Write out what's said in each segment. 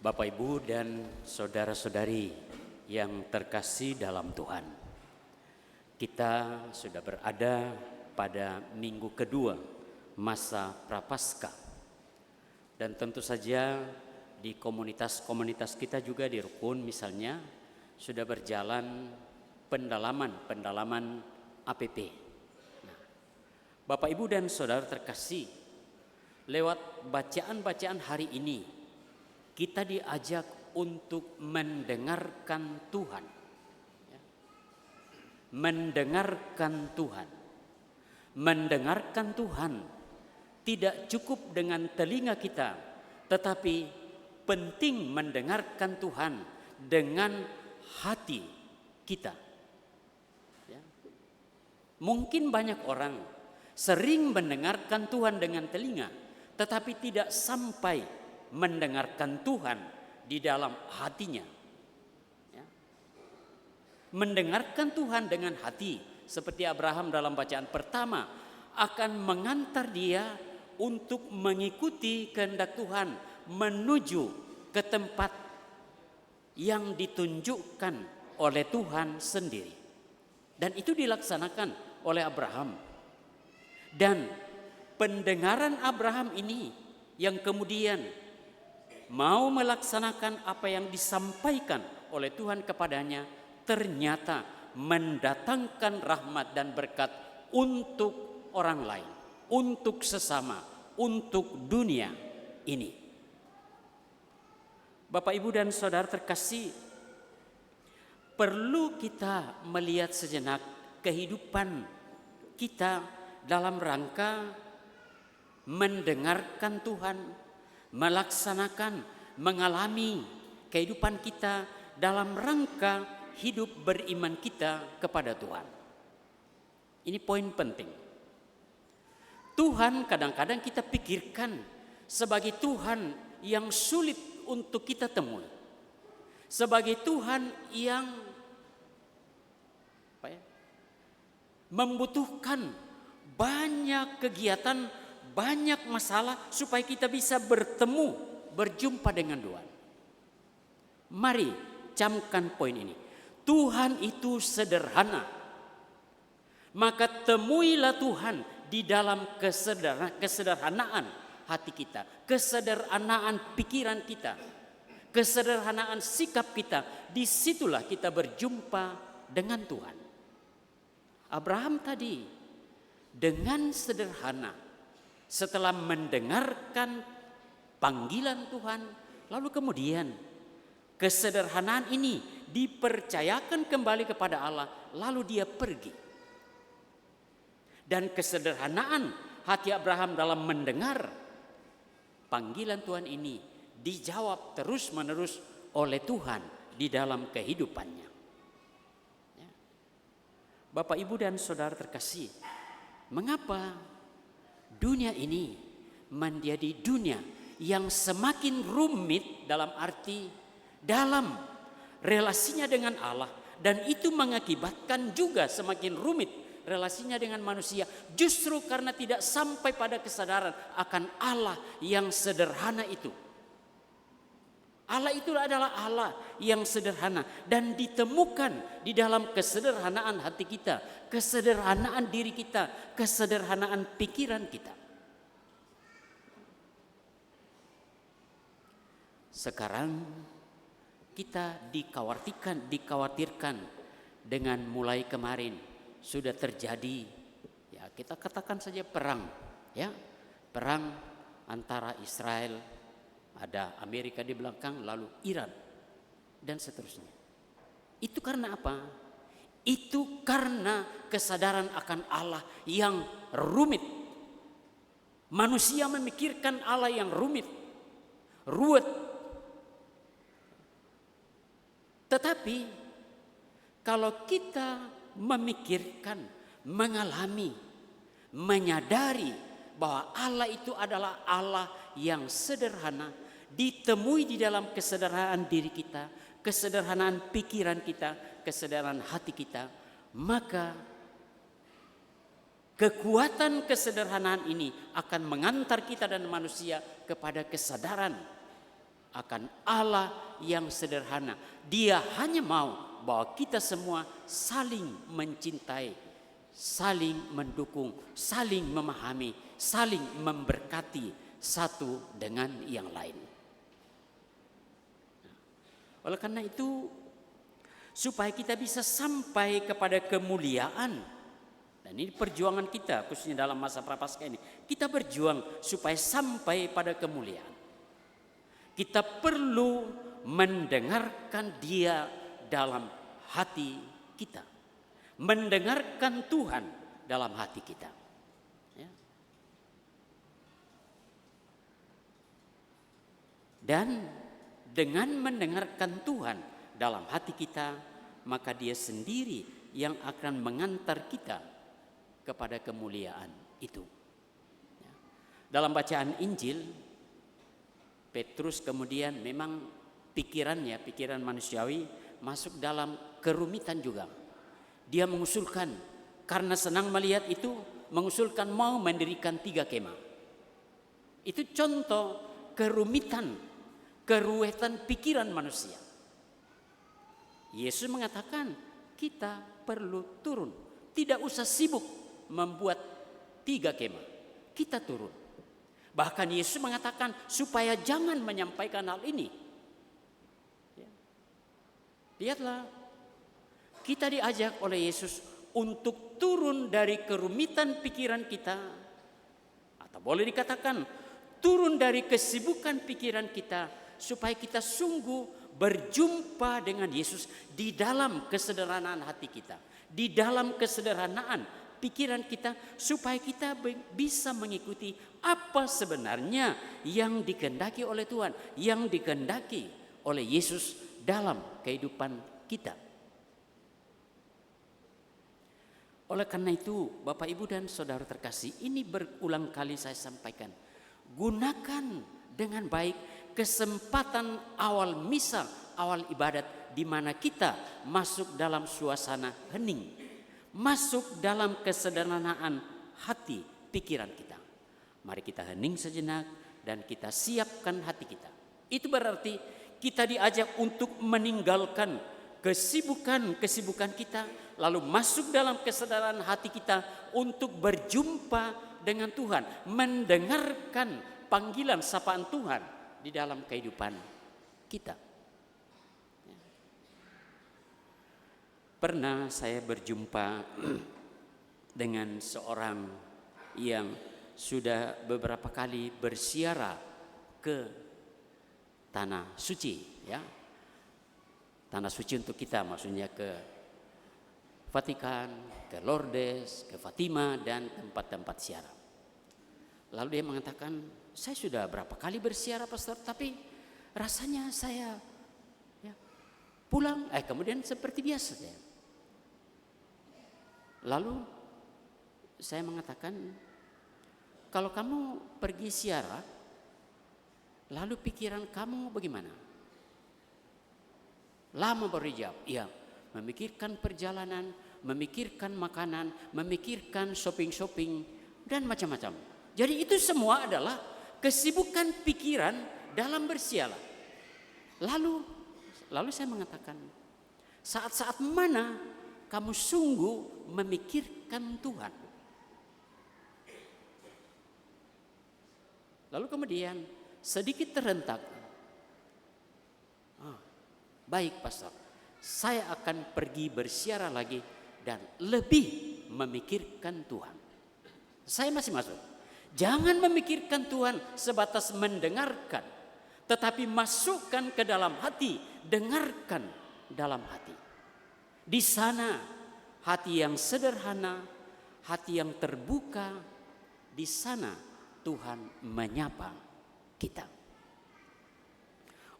Bapak, Ibu, dan saudara-saudari yang terkasih dalam Tuhan. Kita sudah berada pada minggu kedua masa Prapaskah. Dan tentu saja di komunitas-komunitas kita juga di Rukun misalnya sudah berjalan pendalaman APP. Nah, Bapak, Ibu, dan saudara terkasih, lewat bacaan-bacaan hari ini kita diajak untuk mendengarkan Tuhan. Mendengarkan Tuhan. Mendengarkan Tuhan tidak cukup dengan telinga kita, tetapi penting mendengarkan Tuhan dengan hati kita. Mungkin banyak orang sering mendengarkan Tuhan dengan telinga, tetapi tidak sampai mendengarkan Tuhan di dalam hatinya. Mendengarkan Tuhan dengan hati, seperti Abraham dalam bacaan pertama, akan mengantar dia untuk mengikuti kehendak Tuhan menuju ke tempat yang ditunjukkan oleh Tuhan sendiri. Dan itu dilaksanakan oleh Abraham. Dan pendengaran Abraham ini yang kemudian mau melaksanakan apa yang disampaikan oleh Tuhan kepadanya, ternyata mendatangkan rahmat dan berkat untuk orang lain, untuk sesama, untuk dunia ini. Bapak, Ibu, dan saudara terkasih, perlu kita melihat sejenak kehidupan kita dalam rangka mendengarkan Tuhan, melaksanakan, mengalami kehidupan kita dalam rangka hidup beriman kita kepada Tuhan. Ini poin penting. Tuhan kadang-kadang kita pikirkan sebagai Tuhan yang sulit untuk kita temui. Sebagai Tuhan yang membutuhkan banyak kegiatan, banyak masalah supaya kita bisa bertemu, berjumpa dengan Tuhan. Mari camkan poin ini. Tuhan itu sederhana. Maka temuilah Tuhan di dalam kesederhanaan hati kita, kesederhanaan pikiran kita, kesederhanaan sikap kita. Disitulah kita berjumpa dengan Tuhan. Abraham tadi dengan sederhana setelah mendengarkan panggilan Tuhan, lalu kemudian kesederhanaan ini dipercayakan kembali kepada Allah, lalu dia pergi. Dan kesederhanaan hati Abraham dalam mendengar panggilan Tuhan ini dijawab terus-menerus oleh Tuhan di dalam kehidupannya. Bapak, Ibu, dan saudara terkasih, mengapa dunia ini menjadi dunia yang semakin rumit dalam arti dalam relasinya dengan Allah, dan itu mengakibatkan juga semakin rumit relasinya dengan manusia, justru karena tidak sampai pada kesadaran akan Allah yang sederhana itu. Allah itu adalah Allah yang sederhana dan ditemukan di dalam kesederhanaan hati kita, kesederhanaan diri kita, kesederhanaan pikiran kita. Sekarang kita dikhawatirkan dengan mulai kemarin sudah terjadi, ya kita katakan saja perang, ya perang antara Israel, ada Amerika di belakang, lalu Iran dan seterusnya. Itu karena apa? Itu karena kesadaran akan Allah yang rumit. Manusia memikirkan Allah yang rumit, ruwet. Tetapi kalau kita memikirkan, mengalami, menyadari bahwa Allah itu adalah Allah yang sederhana, ditemui di dalam kesederhanaan diri kita, kesederhanaan pikiran kita, kesederhanaan hati kita, maka kekuatan kesederhanaan ini akan mengantar kita dan manusia kepada kesadaran akan Allah yang sederhana. Dia hanya mau bahwa kita semua saling mencintai, saling mendukung, saling memahami, saling memberkati satu dengan yang lain. Oleh karena itu, supaya kita bisa sampai kepada kemuliaan, dan ini perjuangan kita khususnya dalam masa prapaskah ini, kita berjuang supaya sampai pada kemuliaan. Kita perlu mendengarkan Dia dalam hati kita, mendengarkan Tuhan dalam hati kita. Ya. Dan dengan mendengarkan Tuhan dalam hati kita, maka Dia sendiri yang akan mengantar kita kepada kemuliaan itu. Ya. Dalam bacaan Injil, Petrus kemudian memang pikiran manusiawi masuk dalam kerumitan juga. Dia mengusulkan, karena senang melihat itu, mengusulkan mau mendirikan 3 kemah. Itu contoh kerumitan, keruwetan pikiran manusia. Yesus mengatakan kita perlu turun. Tidak usah sibuk membuat 3 kemah. Kita turun. Bahkan Yesus mengatakan supaya jangan menyampaikan hal ini. Ya. Lihatlah, kita diajak oleh Yesus untuk turun dari kerumitan pikiran kita. Atau boleh dikatakan turun dari kesibukan pikiran kita, supaya kita sungguh berjumpa dengan Yesus di dalam kesederhanaan hati kita, di dalam kesederhanaan pikiran kita, supaya kita bisa mengikuti apa sebenarnya yang dikehendaki oleh Tuhan, yang dikehendaki oleh Yesus dalam kehidupan kita. Oleh karena itu, Bapak, Ibu, dan saudara terkasih, ini berulang kali saya sampaikan, gunakan dengan baik kesempatan awal misa, awal ibadat, di mana kita masuk dalam suasana hening, masuk dalam kesederhanaan hati pikiran kita. Mari kita hening sejenak dan kita siapkan hati kita. Itu berarti kita diajak untuk meninggalkan kesibukan kita, lalu masuk dalam kesadaran hati kita untuk berjumpa dengan Tuhan, mendengarkan panggilan sapaan Tuhan di dalam kehidupan kita. Pernah saya berjumpa dengan seorang yang sudah beberapa kali berziarah ke tanah suci, ya. Tanah suci untuk kita maksudnya ke Vatikan, ke Lourdes, ke Fatima, dan tempat-tempat ziarah. Lalu dia mengatakan, saya sudah berapa kali berziarah, Pastor, tapi rasanya saya pulang, kemudian seperti biasa ya. Lalu saya mengatakan, kalau kamu pergi ziarah, lalu pikiran kamu bagaimana? Lama baru dijawab, iya, memikirkan perjalanan, memikirkan makanan, memikirkan shopping-shopping, dan macam-macam. Jadi itu semua adalah kesibukan pikiran dalam berziarah. Lalu saya mengatakan, saat-saat mana kamu sungguh memikirkan Tuhan? Lalu kemudian sedikit terhentak. Baik, Pastor, saya akan pergi berziarah lagi dan lebih memikirkan Tuhan. Saya masih masuk. Jangan memikirkan Tuhan sebatas mendengarkan, tetapi masukkan ke dalam hati, dengarkan dalam hati. Di sana hati yang sederhana, hati yang terbuka, di sana Tuhan menyapa kita.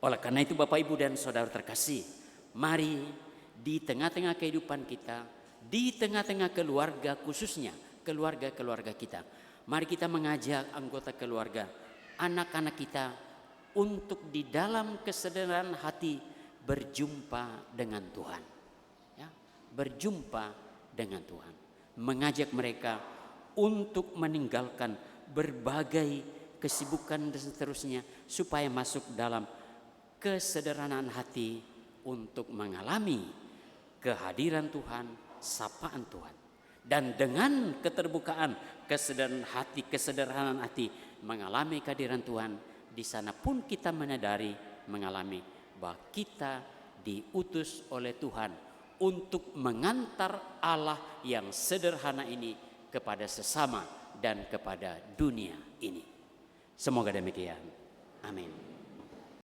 Oleh karena itu Bapak, Ibu, dan saudara terkasih, mari di tengah-tengah kehidupan kita, di tengah-tengah keluarga, khususnya keluarga-keluarga kita, mari kita mengajak anggota keluarga, anak-anak kita untuk di dalam kesadaran hati berjumpa dengan Tuhan. Ya, berjumpa dengan Tuhan. Mengajak mereka untuk meninggalkan berbagai kesibukan dan seterusnya, supaya masuk dalam kesederhanaan hati untuk mengalami kehadiran Tuhan, sapaan Tuhan. Dan dengan keterbukaan, kesederhanaan hati mengalami kehadiran Tuhan, di sana pun kita menyadari, mengalami bahwa kita diutus oleh Tuhan untuk mengantar Allah yang sederhana ini kepada sesama dan kepada dunia ini. Semoga demikian. Amin.